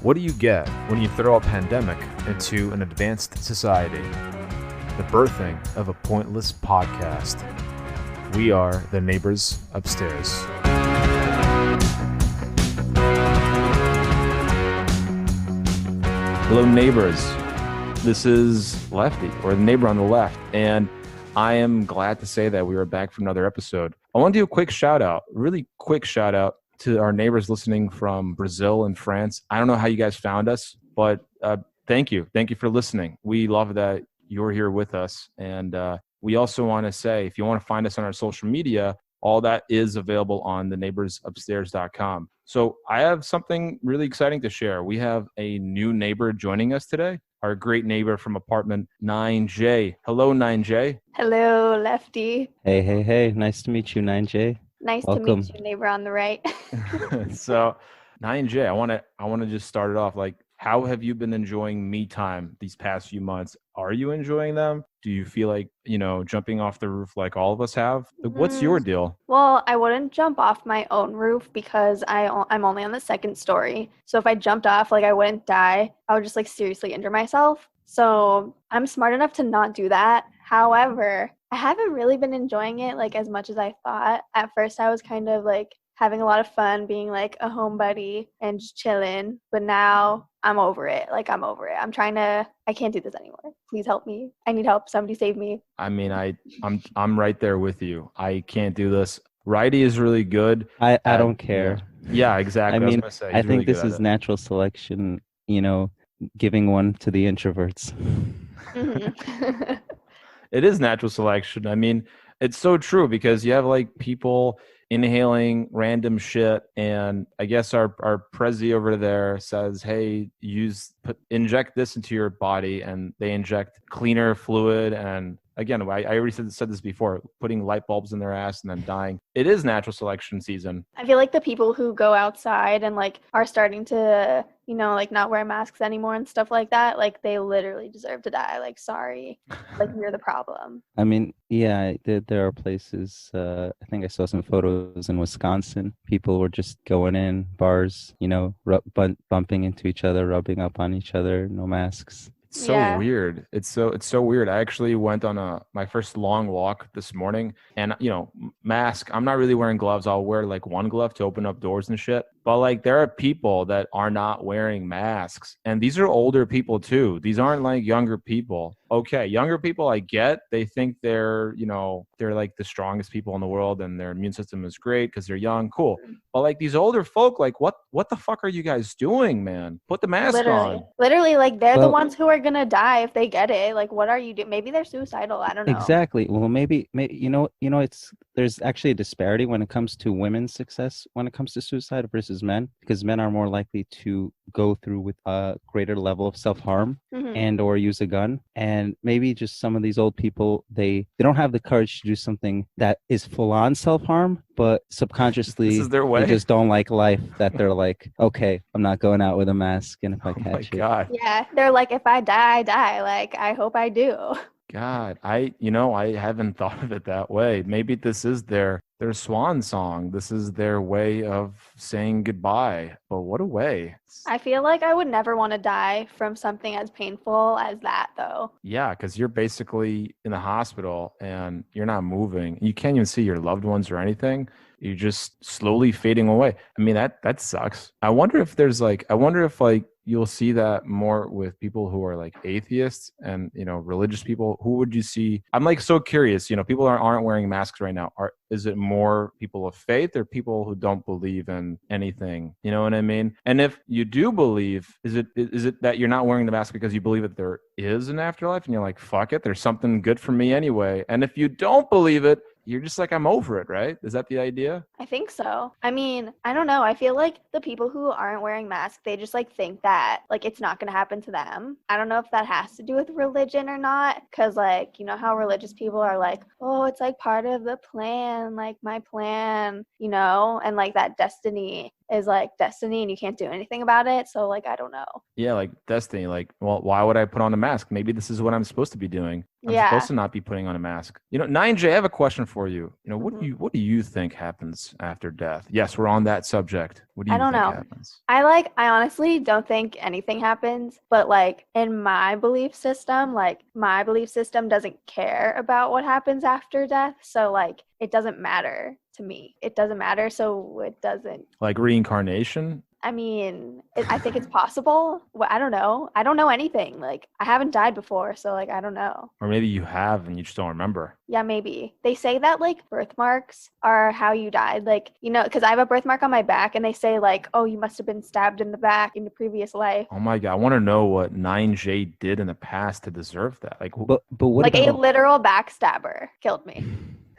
What do you get when you throw a pandemic into an advanced society? The birthing of a pointless podcast. We are the neighbors upstairs. Hello, neighbors. This is Lefty, or the neighbor on the left, and I am glad to say that we are back for another episode. I want to do a quick shout out, really quick shout out to our neighbors listening from Brazil and France. I don't know how you guys found us, but thank you. Thank you for listening. We love that you're here with us. And we also want to say, if you want to find us on our social media, all that is available on theneighborsupstairs.com. So I have something really exciting to share. We have a new neighbor joining us today, our great neighbor from apartment 9J. Hello, 9J. Hello, Lefty. Hey. Nice to meet you, 9J. Nice Welcome. to meet you, neighbor on the right. So 9J, I want to just start it off. Like, how have you been enjoying me time these past few months? Are you enjoying them? Do you feel like, jumping off the roof like all of us have? Like, what's your deal? Well, I wouldn't jump off my own roof because I'm only on the second story. So if I jumped off, I wouldn't die. I would just seriously injure myself. So I'm smart enough to not do that. However, I haven't really been enjoying it as much as I thought. At first, I was kind of having a lot of fun being a home buddy and just chilling. But now I'm over it. I'm over it. I can't do this anymore. Please help me. I need help. Somebody save me. I mean, I'm right there with you. I can't do this. Righty is really good. I don't care. Yeah, exactly. I mean, was gonna say, I think this is natural selection, giving one to the introverts. Mm-hmm. It is natural selection. I mean, it's so true because you have people inhaling random shit, and I guess our prezi over there says, hey, inject this into your body, and they inject cleaner fluid. And again, I already said this before, putting light bulbs in their ass and then dying. It is natural selection season. I feel the people who go outside and are starting to not wear masks anymore and stuff like that, they literally deserve to die. Sorry, you're the problem. I mean, yeah, there are places, I think I saw some photos in Wisconsin. People were just going in bars, bumping into each other, rubbing up on each other, no masks. It's so weird. It's so weird. I actually went on my first long walk this morning, and mask. I'm not really wearing gloves. I'll wear one glove to open up doors and shit. But there are people that are not wearing masks, and these are older people too. These aren't younger people. Okay, younger people, I get. They think they're the strongest people in the world, and their immune system is great because they're young. Cool. But these older folk, what the fuck are you guys doing, man? Put the mask on. Literally, they're the ones who are gonna die if they get it. What are you doing? Maybe they're suicidal. I don't know. Exactly. Well, maybe there's actually a disparity when it comes to women's success when it comes to suicide versus men, because men are more likely to go through with a greater level of self-harm and or use a gun. And maybe just some of these old people, they don't have the courage to do something that is full-on self-harm, but subconsciously this is their way. They just don't like life, that they're okay, I'm not going out with a mask, and if I catch it. God. Yeah, they're if I die, I die. I hope I do. God, I haven't thought of it that way. Maybe this is their swan song. This is their way of saying goodbye. But what a way. I feel I would never want to die from something as painful as that, though. Yeah, because you're basically in the hospital and you're not moving. You can't even see your loved ones or anything. You're just slowly fading away. I mean, that sucks. I wonder if you'll see that more with people who are atheists and religious people. Who would you see? I'm so curious. People aren't wearing masks right now. Is it more people of faith or people who don't believe in anything? You know what I mean? And if you do believe, is it that you're not wearing the mask because you believe that there is an afterlife and you're fuck it, there's something good for me anyway? And if you don't believe it, you're just I'm over it, right? Is that the idea? I think so. I mean, I don't know. I feel the people who aren't wearing masks, they just think that it's not going to happen to them. I don't know if that has to do with religion or not, because how religious people are oh, it's part of the plan, my plan, and that destiny. is like destiny and you can't do anything about it. So like, I don't know. Yeah, like destiny. Like, well, why would I put on a mask? Maybe this is what I'm supposed to be doing. I'm supposed Yeah. to not be putting on a mask. 9J, I have a question for you. Mhm. What do you think happens after death? Yes, we're on that subject. What do I you don't think know. happens? I honestly don't think anything happens, but like in my belief system, doesn't care about what happens after death. So like it doesn't matter to me. It doesn't matter. So it doesn't. Like reincarnation? I mean, I think it's possible. Well, I don't know. I don't know anything. Like I haven't died before, so like I don't know. Or maybe you have and you just don't remember. Yeah, maybe. They say that like birthmarks are how you died. Like, because I have a birthmark on my back and they say like, oh, you must have been stabbed in the back in your previous life. Oh my God, I want to know what 9J did in the past to deserve that. Like, But what Like about a literal backstabber killed me.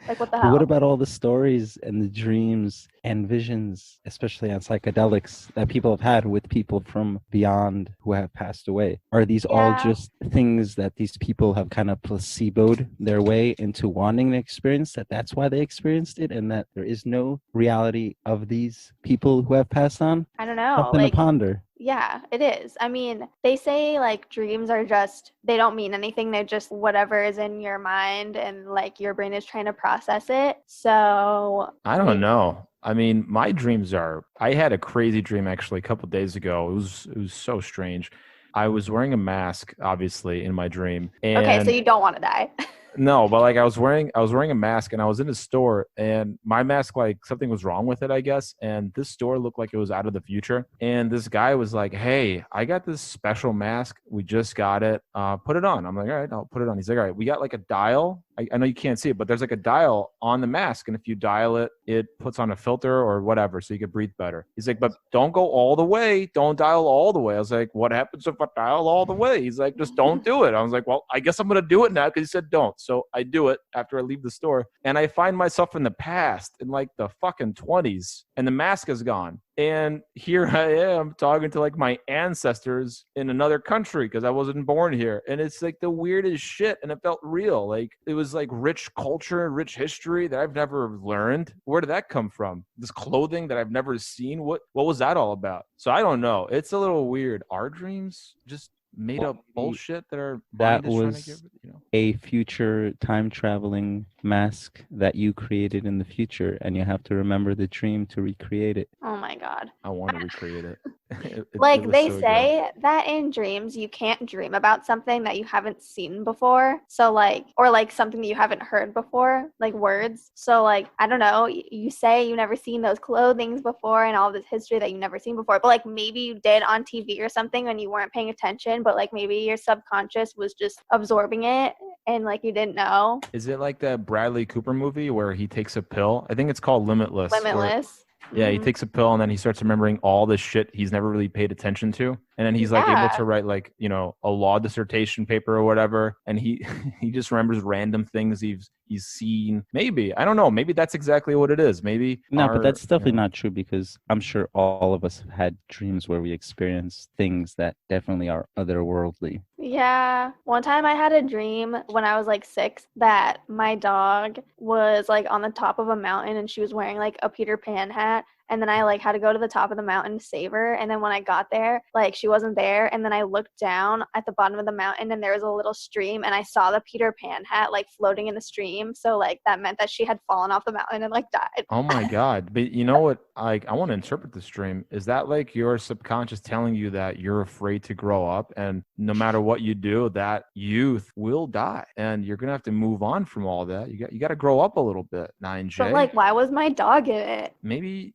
Like what the But what hell? about all the stories and the dreams and visions, especially on psychedelics, that people have had with people from beyond who have passed away? Are these all Yeah. just things that these people have kind of placeboed their way into wanting to experience, that's why they experienced it, and that there is no reality of these people who have passed on? I don't know. Something Like, to ponder. yeah, it is. I mean, they say like dreams are just, they don't mean anything. They're just whatever is in your mind and like your brain is trying to process it. So I don't know. I mean, my dreams are. I had a crazy dream actually a couple days ago. It was so strange. I was wearing a mask, obviously, in my dream, Okay, so and you don't want to die. no, but like I was wearing a mask, and I was in a store, and my mask, like something was wrong with it, I guess. And this store looked like it was out of the future. And this guy was like, "Hey, I got this special mask. We just got it. Put it on." I'm like, "All right, I'll put it on." He's like, "All right, we got like a dial. I know you can't see it, but there's like a dial on the mask, and if you dial it, it puts on a filter or whatever, so you can breathe better." He's like, "But don't go all the way. Don't dial all the way." I was like, "What happens if I dial all the way?" He's like, "Just don't do it." I was like, "Well, I guess I'm gonna do it now because he said don't." So I do it after I leave the store, and I find myself in the past in like the fucking 20s, and the mask is gone. And here I am talking to like my ancestors in another country because I wasn't born here. And it's like the weirdest shit. And it felt real. Like it was like rich culture, rich history that I've never learned. Where did that come from? This clothing that I've never seen. What was that all about? So I don't know. It's a little weird. Our dreams just made up bullshit that our That mind is trying to was give. a future time traveling mask that you created in the future, and you have to remember the dream to recreate it. Oh my God. I want to recreate it. It Like was they so good. say that in dreams you can't dream about something that you haven't seen before. So like, or like something that you haven't heard before, like words. So like, I don't know, you say you've never seen those clothings before and all this history that you've never seen before, but like maybe you did on TV or something when you weren't paying attention, but like maybe your subconscious was just absorbing it and like you didn't know. Is it like that Bradley Cooper movie where he takes a pill? I think it's called Limitless. Limitless. Yeah, he Mhm. takes a pill and then he starts remembering all this shit he's never really paid attention to. And then he's like able to write like, a law dissertation paper or whatever. And he he just remembers random things he's seen. Maybe. I don't know. Maybe that's exactly what it is. Maybe No, but that's definitely not true, because I'm sure all of us have had dreams where we experience things that definitely are otherworldly. Yeah. One time I had a dream when I was like 6 that my dog was like on the top of a mountain and she was wearing like a Peter Pan hat. And then I like had to go to the top of the mountain to save her. And then when I got there, like she wasn't there. And then I looked down at the bottom of the mountain and there was a little stream and I saw the Peter Pan hat like floating in the stream. So like that meant that she had fallen off the mountain and like died. Oh my God. But you know what? Like, I want to interpret this dream. Is that like your subconscious telling you that you're afraid to grow up and no matter what you do, that youth will die and you're going to have to move on from all that? You got to grow up a little bit, 9J. But like, why was my dog in it? Maybe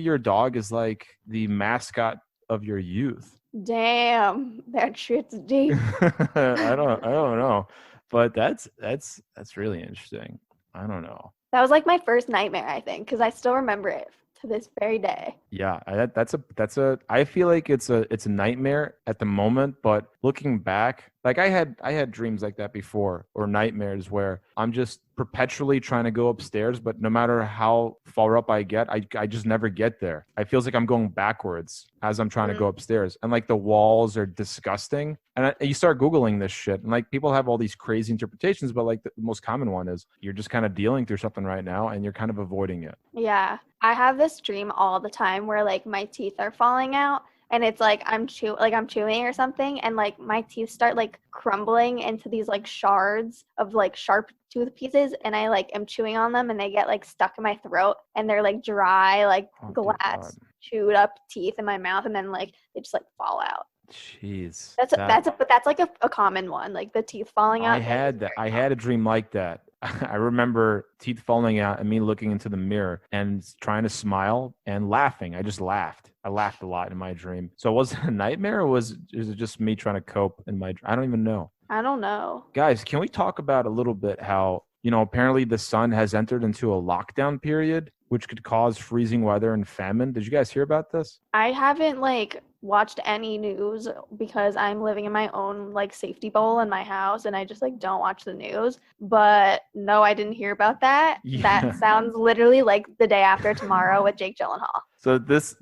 your dog is like the mascot of your youth. Damn, that shit's deep. I don't know. But that's really interesting. I don't know. That was like my first nightmare, I think, because I still remember it to this very day. Yeah, I feel like it's a nightmare at the moment, but looking back, like I had dreams like that before, or nightmares where I'm just perpetually trying to go upstairs, but no matter how far up I get, I just never get there. I feels like I'm going backwards as I'm trying to go upstairs, and like the walls are disgusting. And you start Googling this shit, and like people have all these crazy interpretations, but like the most common one is you're just kind of dealing through something right now and you're kind of avoiding it. Yeah. I have this dream all the time where like my teeth are falling out and it's like I'm chewing or something and like my teeth start like crumbling into these like shards of like sharp tooth pieces and I like am chewing on them and they get like stuck in my throat and they're like dry like Oh, dear God. glass chewed up teeth in my mouth and then like they just like fall out. Jeez. But that's like a common one, like the teeth falling out. I had that. I had a dream like that. I remember teeth falling out and me looking into the mirror and trying to smile and laughing. I just laughed. I laughed a lot in my dream. So was it a nightmare or is it just me trying to cope in my? I don't even know. I don't know. Guys, can we talk about a little bit how, apparently the sun has entered into a lockdown period, which could cause freezing weather and famine. Did you guys hear about this? I haven't like watched any news because I'm living in my own like safety bowl in my house and I just like don't watch the news. But no, I didn't hear about that. Yeah. That sounds literally like the day after tomorrow with Jake Gyllenhaal. So this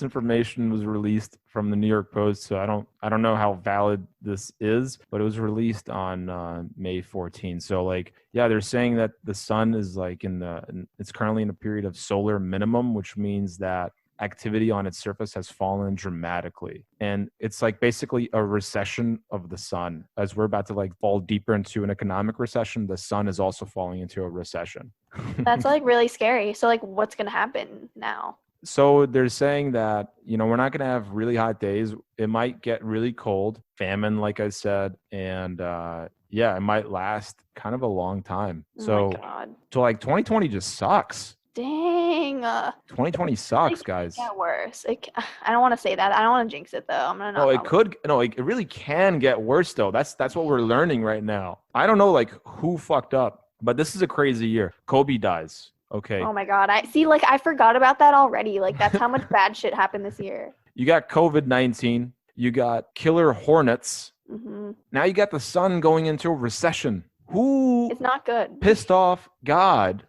information was released from the New York Post. So I don't know how valid this is, but it was released on May 14. So like, yeah, they're saying that the sun is like it's currently in a period of solar minimum, which means that activity on its surface has fallen dramatically. And it's like basically a recession of the sun. As we're about to like fall deeper into an economic recession, the sun is also falling into a recession. That's like really scary. So like what's going to happen now? So they're saying that, we're not going to have really hot days. It might get really cold, famine, like I said. And it might last kind of a long time. Oh my God. So like 2020 just sucks. Dang. 2020 sucks, guys. It get worse. I don't want to say that. I don't want to jinx it though. I'm gonna. No, it could. No, it really can get worse though. That's what we're learning right now. I don't know like who fucked up, but this is a crazy year. Kobe dies. Okay. Oh my God. I forgot about that already. Like that's how much bad shit happened this year. You got COVID-19. You got killer hornets. Mm-hmm. Now you got the sun going into a recession. Who? It's not good. Pissed off God.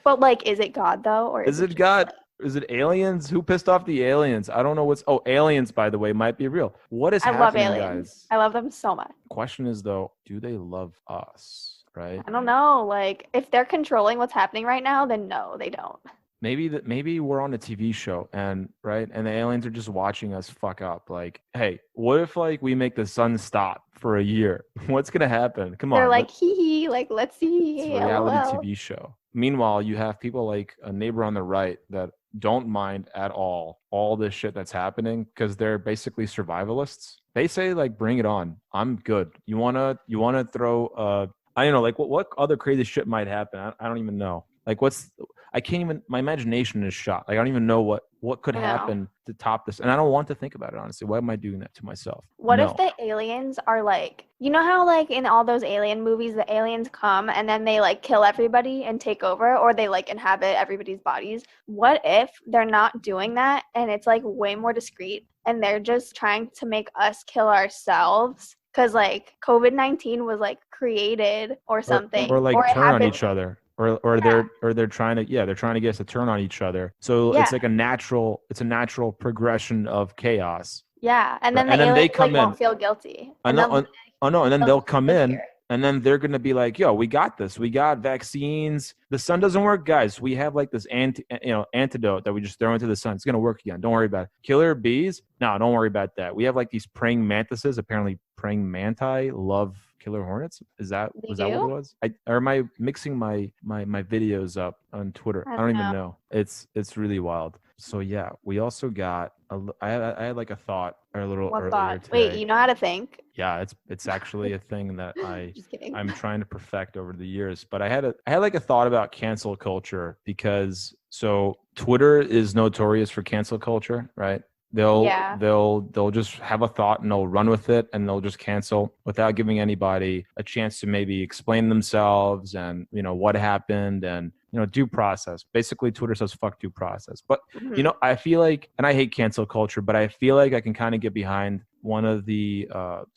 But like, is it God though, or is it God? Is it aliens? Who pissed off the aliens? I don't know aliens, by the way, might be real. What is happening, love aliens. guys? I love them so much. Question is though, do they love us? Right? I don't know. Like, if they're controlling what's happening right now, then no, they don't. Maybe we're on a TV show and the aliens are just watching us fuck up. Like, hey, what if like we make the sun stop for a year? What's gonna happen? Come on. They're like, hee, like let's see. It's a reality TV show. Meanwhile, you have people like a neighbor on the right that don't mind at all this shit that's happening because they're basically survivalists. They say like, bring it on. I'm good. You wanna throw I don't know, like what other crazy shit might happen? I don't even know. Like my imagination is shot. Like I don't even know what could happen to top this. And I don't want to think about it, honestly. Why am I doing that to myself? What if the aliens are like, you know how like in all those alien movies, the aliens come and then they like kill everybody and take over, or they like inhabit everybody's bodies? What if they're not doing that and it's like way more discreet and they're just trying to make us kill ourselves? Because like COVID-19 was like created or something. Or like turn on each other. Or they're trying to get us to turn on each other. So it's like a natural progression of chaos. Yeah, and then the aliens they come won't feel guilty. And then they'll come in and then they're gonna be like, yo, we got this. We got vaccines. The sun doesn't work, guys. We have like this antidote that we just throw into the sun. It's gonna work again. Don't worry about it. Killer bees? No, don't worry about that. We have like these praying mantises. Apparently praying manti love killer hornets. Was that what it was? Or am I mixing my videos up on Twitter? I don't even know. It's really wild. So yeah, we also got I had like a thought a little what earlier thought? today. Wait, you know how to think? Yeah, it's actually a thing that Just kidding. I'm trying to perfect over the years. But I had like a thought about cancel culture because so Twitter is notorious for cancel culture, right? They'll just have a thought and they'll run with it and they'll just cancel without giving anybody a chance to maybe explain themselves and what happened and due process. Basically Twitter says fuck due process. But I feel like, and I hate cancel culture, but I feel like I can kind of get behind one of the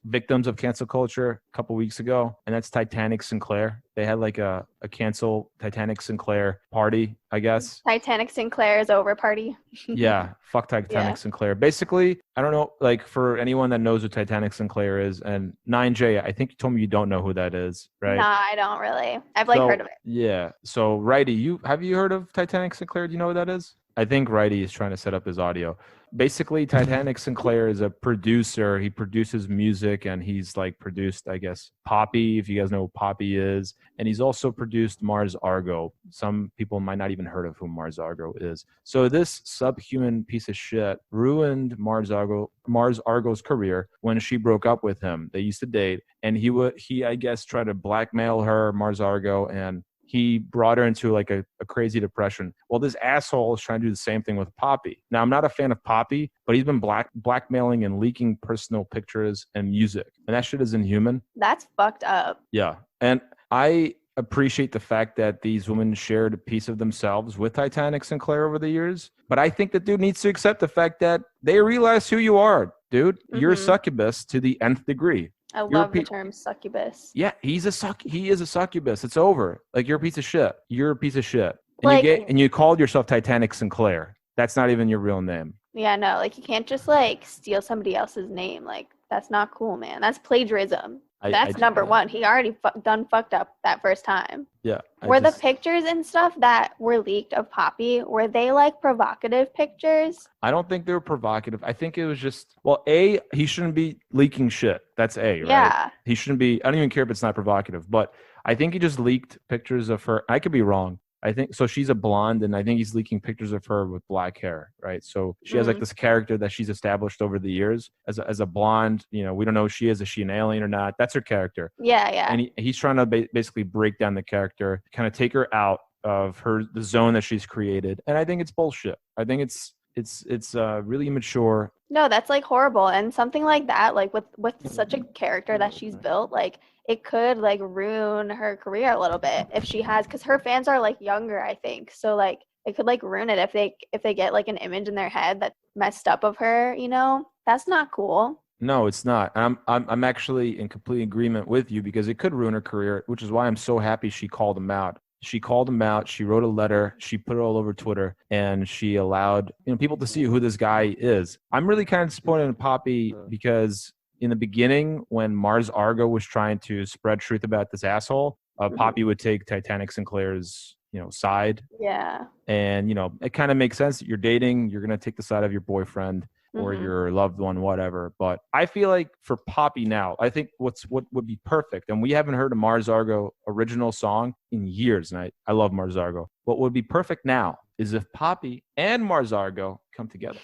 victims of cancel culture a couple weeks ago, and that's Titanic Sinclair. They had like a cancel Titanic Sinclair party, I guess. Titanic Sinclair's over party. Yeah, fuck Titanic Yeah. Sinclair. Basically, I don't know, like for anyone that knows who Titanic Sinclair is, and 9J, I think you told me you don't know who that is, right? Nah, I don't really. I've like heard of it. Yeah. So Righty, have you heard of Titanic Sinclair? Do you know what that is? I think Righty is trying to set up his audio. Basically, Titanic Sinclair is a producer. He produces music and he's like produced, I guess, Poppy, if you guys know who Poppy is. And he's also produced Mars Argo. Some people might not even heard of who Mars Argo is. So this subhuman piece of shit ruined Mars Argo's career when she broke up with him. They used to date, and he I guess tried to blackmail her, Mars Argo, and he brought her into like a crazy depression. Well, this asshole is trying to do the same thing with Poppy. Now, I'm not a fan of Poppy, but he's been blackmailing and leaking personal pictures and music. And that shit is inhuman. That's fucked up. Yeah. And I appreciate the fact that these women shared a piece of themselves with Titanic Sinclair over the years. But I think the dude needs to accept the fact that they realize who you are, dude. You're a succubus to the nth degree. I love the term succubus. Yeah, he is a succubus. It's over. Like, you're a piece of shit. You're a piece of shit. Like, and you called yourself Titanic Sinclair. That's not even your real name. Yeah, no, like you can't just like steal somebody else's name. Like, that's not cool, man. That's plagiarism. That's number one. He already fucked up that first time. Yeah. The pictures and stuff that were leaked of Poppy, were they like provocative pictures? I don't think they were provocative. I think it was just, well, A, he shouldn't be leaking shit. That's A, right? Yeah. He shouldn't be, I don't even care if it's not provocative, but I think he just leaked pictures of her. I could be wrong. I think so. She's a blonde, and I think he's leaking pictures of her with black hair, right? So she has like this character that she's established over the years as a blonde. You know, we don't know who she is. Is she an alien or not? That's her character. Yeah, yeah. And he's trying to basically break down the character, kind of take her out of the zone that she's created. And I think it's bullshit. I think it's really immature. No, that's like horrible. And something like that, like with such a character that she's built, like it could like ruin her career a little bit if she has, because her fans are like younger, I think. So like it could like ruin it if they get like an image in their head that's messed up of her, you know? That's not cool. No, it's not. I'm actually in complete agreement with you, because it could ruin her career, which is why I'm so happy she called him out. She called him out. She wrote a letter. She put it all over Twitter, and she allowed people to see who this guy is. I'm really kind of disappointed in Poppy, because in the beginning, when Mars Argo was trying to spread truth about this asshole, Poppy would take Titanic Sinclair's side. Yeah. And it kind of makes sense that you're dating. You're gonna take the side of your boyfriend or your loved one, whatever. But I feel like for Poppy now, I think what would be perfect, and we haven't heard a Mars Argo original song in years, and I love Mars Argo. What would be perfect now is if Poppy and Mars Argo come together.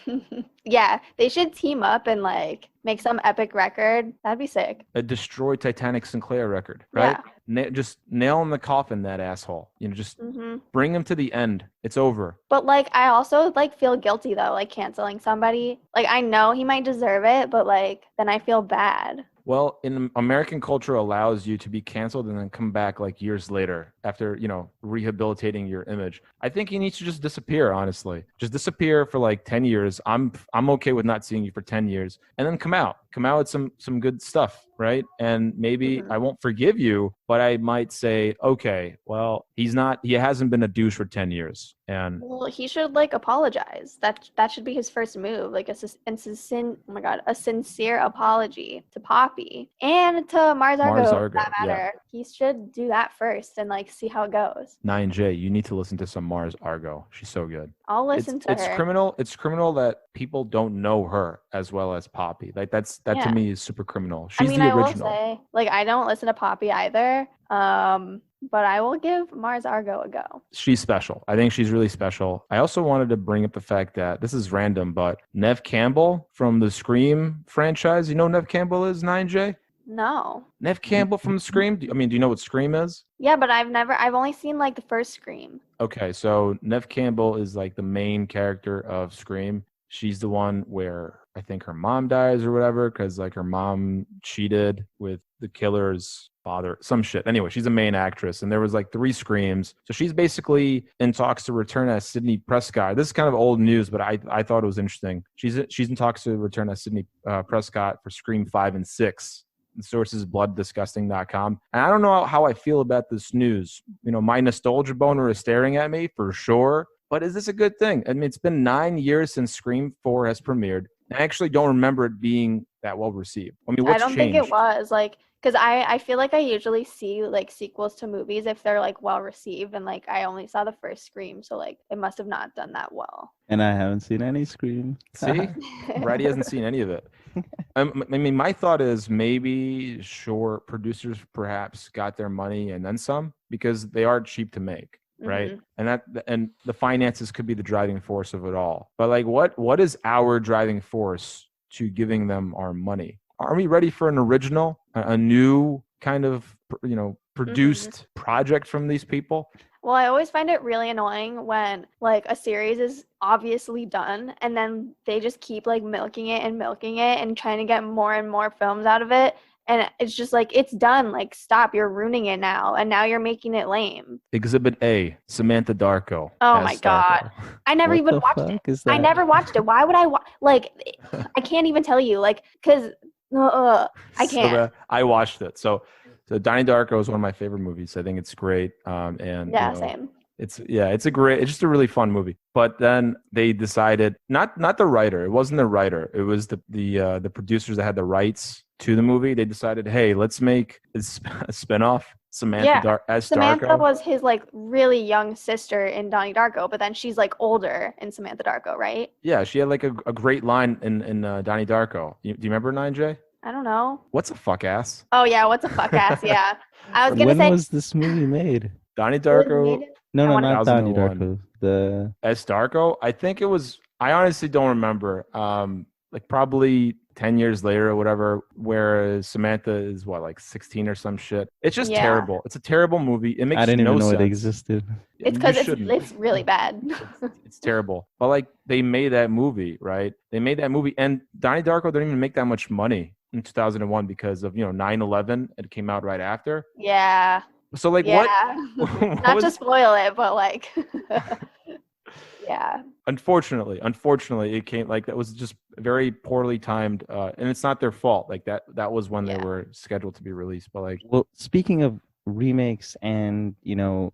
Yeah, they should team up and like make some epic record. That'd be sick. A Destroy Titanic Sinclair record, right? Yeah. Just nail in the coffin that asshole. Just bring him to the end. It's over. But like, I also like feel guilty though, like canceling somebody. Like, I know he might deserve it, but like then I feel bad. Well, in American culture allows you to be canceled and then come back like years later after, rehabilitating your image. I think he needs to just disappear, honestly. Just disappear for like 10 years. I'm okay with not seeing you for 10 years, and then come out with some good stuff, right? And maybe I won't forgive you, but I might say, okay, well, he hasn't been a douche for 10 years. And well, he should like apologize. That should be his first move, like a sincere apology to Poppy and to Mars Argo, for that matter. Yeah. He should do that first and like see how it goes. 9J, you need to listen to some Mars Argo. She's so good. I'll listen to her. It's criminal that people don't know her as well as Poppy. Like that to me is super criminal. She's the original. I will say, like, I don't listen to Poppy either. But I will give Mars Argo a go. She's special. I think she's really special. I also wanted to bring up the fact that this is random, but Neve Campbell from the Scream franchise. You know who Neve Campbell is, 9J? No. Neve Campbell from Scream? Do you know what Scream is? Yeah, but I've only seen like the first Scream. Okay, so Neve Campbell is like the main character of Scream. She's the one where I think her mom dies or whatever, because like her mom cheated with the killer's father, some shit. Anyway, she's a main actress, and there was like 3 screams. So she's basically in talks to return as Sidney Prescott. This is kind of old news, but I thought it was interesting. She's in talks to return as Sidney Prescott for Scream 5 and 6. The source is blooddisgusting.com. And I don't know how I feel about this news. You know, my nostalgia boner is staring at me for sure. But is this a good thing? I mean, it's been 9 years since Scream 4 has premiered. I actually don't remember it being that well received. I mean, what's I don't changed? think it was like, because I feel like I usually see like sequels to movies if they're like well received, and like I only saw the first Scream, so like it must have not done that well. And I haven't seen any Scream. See, Brady hasn't seen any of it. I mean, my thought is maybe, sure, producers perhaps got their money and then some, because they are cheap to make, right? Mm-hmm. And the finances could be the driving force of it all. But like, what is our driving force to giving them our money? Are we ready for an original, a new kind of, produced project from these people? Well, I always find it really annoying when like a series is obviously done and then they just keep like milking it and trying to get more and more films out of it. And it's just like, it's done. Like, stop. You're ruining it now. And now you're making it lame. Exhibit A, Samantha Darko. Oh my God. I never What even the watched fuck it. is I that? never watched it. Why would I like, I can't even tell you, like, because I can't. I watched it. So Donnie Darko is one of my favorite movies. I think it's great. And Yeah, same. it's just a really fun movie. But then they decided, not the writer. It wasn't the writer. It was the producers that had the rights to the movie. They decided, hey, let's make a spinoff. Samantha Samantha was his like really young sister in Donnie Darko, but then she's like older in Samantha Darko, right? Yeah, she had like a great line in Donnie Darko. Do you remember 9J? I don't know. What's a fuck ass? Oh yeah, what's a fuck ass? Yeah, I was gonna When say. was this movie made? Donnie It was Darko. made- No, not Donnie 2001. Darko. The As Darko, I think it was. I honestly don't remember. Like probably 10 years later or whatever. Whereas Samantha is like 16 or some shit. It's just terrible. It's a terrible movie. It makes I didn't no even know sense. it existed. It's because it's really bad. It's terrible. But like they made that movie, right? They made that movie, and Donnie Darko didn't even make that much money in 2001 because of 9/11. It came out right after. Yeah. So like Yeah. what Not was, to spoil it, but like, yeah. Unfortunately, it came like that was just very poorly timed, and it's not their fault. Like that was when they were scheduled to be released. But like, Well, speaking of remakes and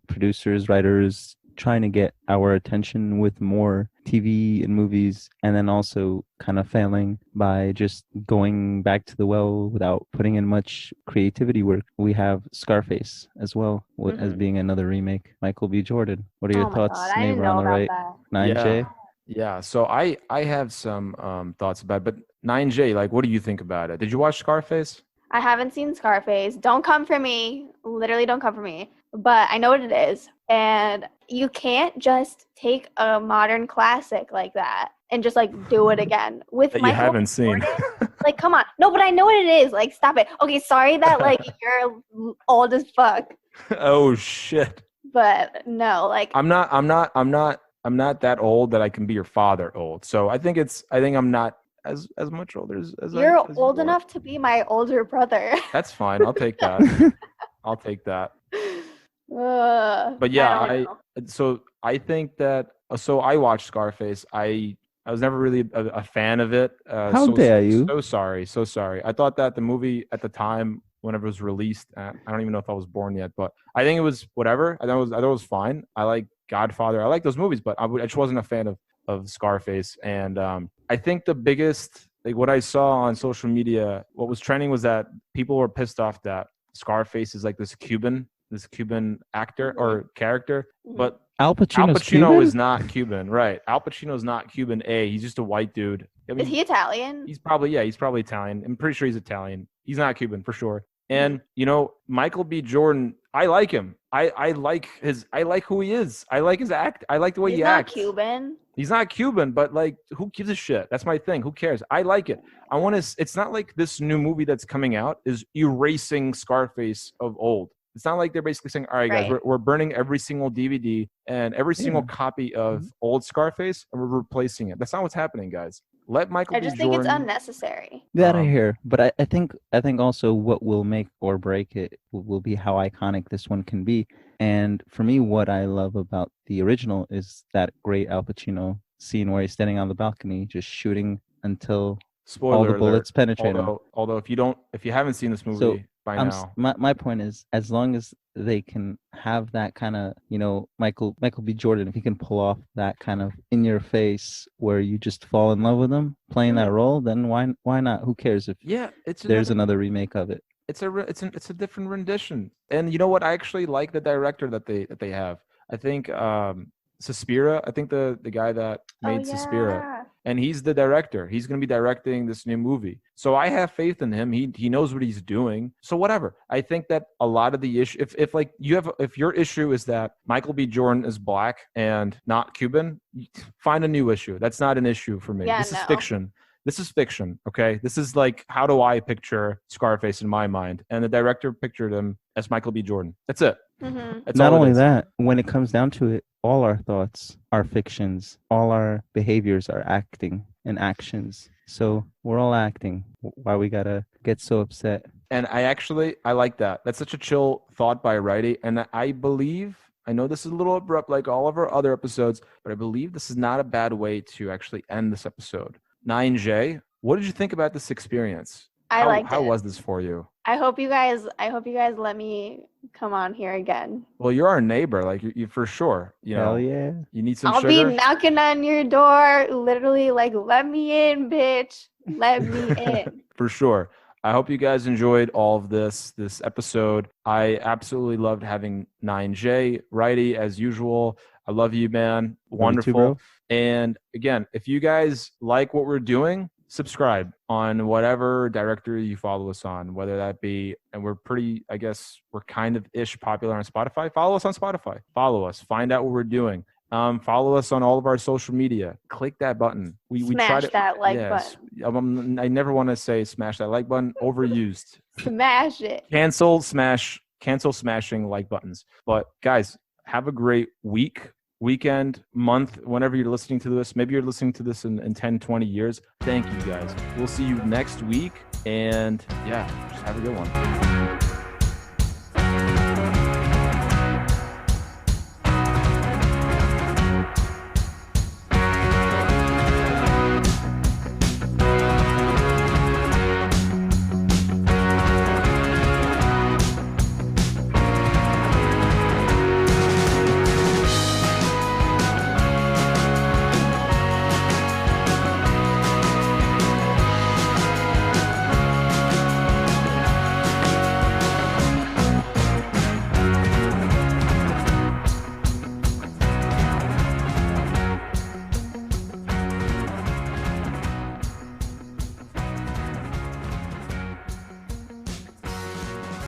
producers, writers trying to get our attention with more TV and movies, and then also kind of failing by just going back to the well without putting in much creativity work, we have Scarface as well as being another remake. Michael B. Jordan. What are your thoughts, God, I didn't neighbor know on the about right? that. 9J. Yeah. So I have some thoughts about it, but 9J, like, what do you think about it? Did you watch Scarface? I haven't seen Scarface. Don't come for me. Literally, don't come for me. But I know what it is. And you can't just take a modern classic like that and just like do it again with That you Michael haven't seen. Jordan. Like, come on. No, but I know what it is. Like, stop it. Okay, sorry that like you're old as fuck. Oh shit. But no, like I'm not that old that I can be your father old. So I think I'm not as much older as you're as old you are. enough to be my older brother. That's fine. I'll take that. I'll take that. But yeah, so I think that so I watched Scarface. I was never really a fan of it. How dare you? So sorry. I thought that the movie at the time, whenever it was released, I don't even know if I was born yet, but I think it was whatever. I thought it was fine. I like Godfather. I like those movies, but I just wasn't a fan of Scarface. And I think the biggest, like what I saw on social media, what was trending was that people were pissed off that Scarface is like this Cuban actor or character, but Al Pacino Cuban? is not Cuban, right? Al Pacino is not Cuban. He's just a white dude. I mean, is he Italian? He's probably Italian. I'm pretty sure he's Italian. He's not Cuban for sure. And Michael B. Jordan, I like him. I like who he is. I like his act. I like the way he acts. He's not Cuban. He's not Cuban, but like, who gives a shit? That's my thing. Who cares? I like it. I want to. It's not like this new movie that's coming out is erasing Scarface of old. It's not like they're basically saying, all right, guys, we're burning every single DVD and every single copy of old Scarface, and we're replacing it. That's not what's happening, guys. Let Michael I B. just think it's Jordan. unnecessary. That I Um, hear, but I think also what will make or break it will be how iconic this one can be. And for me, what I love about the original is that great Al Pacino scene where he's standing on the balcony just shooting until all the Spoiler alert. bullets penetrate him. Although if you haven't seen this So movie by now, my point is, as long as they can have that kind of, Michael B. Jordan, if he can pull off that kind of in your face where you just fall in love with him playing that role, then why not? Who cares if yeah, there's another remake of it? it's a different rendition. And you know what? I actually like the director that they have. I think Suspiria. I think the guy that Oh made Suspiria, yeah. and he's the director. He's going to be directing this new movie. So I have faith in him. He knows what he's doing. So whatever. I think that a lot of the issue, if your issue is that Michael B. Jordan is black and not Cuban, find a new issue. That's not an issue for me. Yeah, This is no. fiction. This is fiction, okay? This is like, how do I picture Scarface in my mind? And the director pictured him as Michael B. Jordan. That's it. Mm-hmm. That's Not all it only is. that, when it comes down to it, all our thoughts are fictions. All our behaviors are acting and actions. So we're all acting. Why we gotta get so upset? And I like that. That's such a chill thought by Righty. And I know this is a little abrupt like all of our other episodes, but I believe this is not a bad way to actually end this episode. 9J, what did you think about this experience? I liked How it. was this for you? I hope you guys let me come on here again. Well, you're our neighbor, like you for sure. You know, Hell yeah. you need some I'll sugar. be knocking on your door, literally like, let me in, bitch. Let me in. For sure. I hope you guys enjoyed all of this episode. I absolutely loved having 9J, Righty, as usual. I love you, man. Wonderful. too, bro. And again, if you guys like what we're doing, subscribe on whatever directory you follow us on, whether that be, and we're pretty, I guess we're kind of ish popular on Spotify. Follow us on Spotify. Follow us. Find out what we're doing. Follow us on all of our social media. Click that button. We try Smash that like button. I never want to say smash that like button. Overused. Smash it. Cancel smashing like buttons. But guys, have a great weekend, month, whenever you're listening to this. Maybe you're listening to this in 10, 20 years. Thank you guys. We'll see you next week. And yeah, just have a good one.